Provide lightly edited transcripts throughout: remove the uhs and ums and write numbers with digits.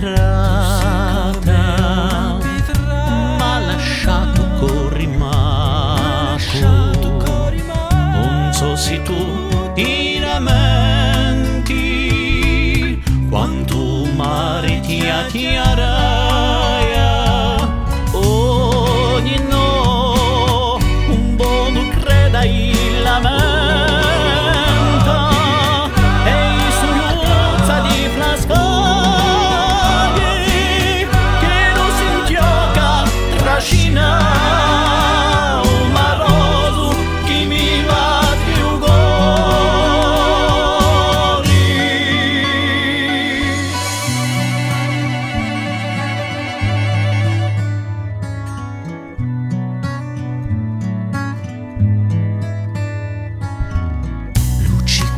petrata, m'ha lasciato corrimaco. Non so se tu ti lamenti quanto mare ti attiraia. Ogni no, un buono creda il lamento.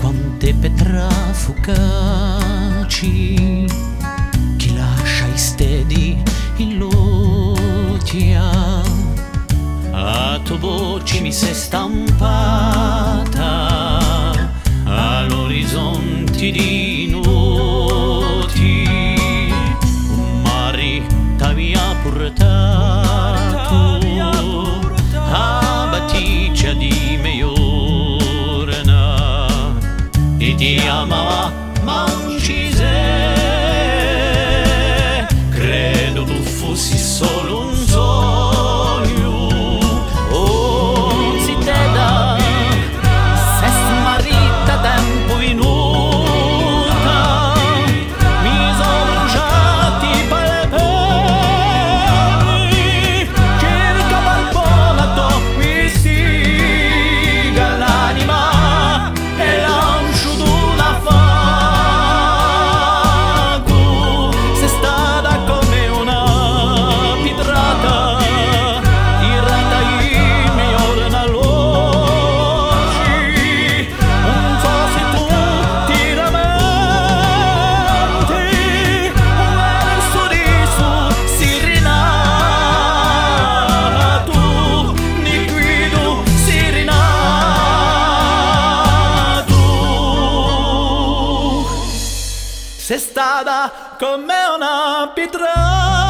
Quante petra fugaci chi lascia i stedi in lotia, a tua voce mi sei stampata all'orizzonte di noti. Un mare t'aveva portato a battigia di meglio e ti amava ma uccise. Credo tu fossi solo un sogno. Oh, si te da sei marita tempo venuta, mi sono bruciati per le pelli, cercava il volato mi stiga l'anima. Sei stata come una pietra.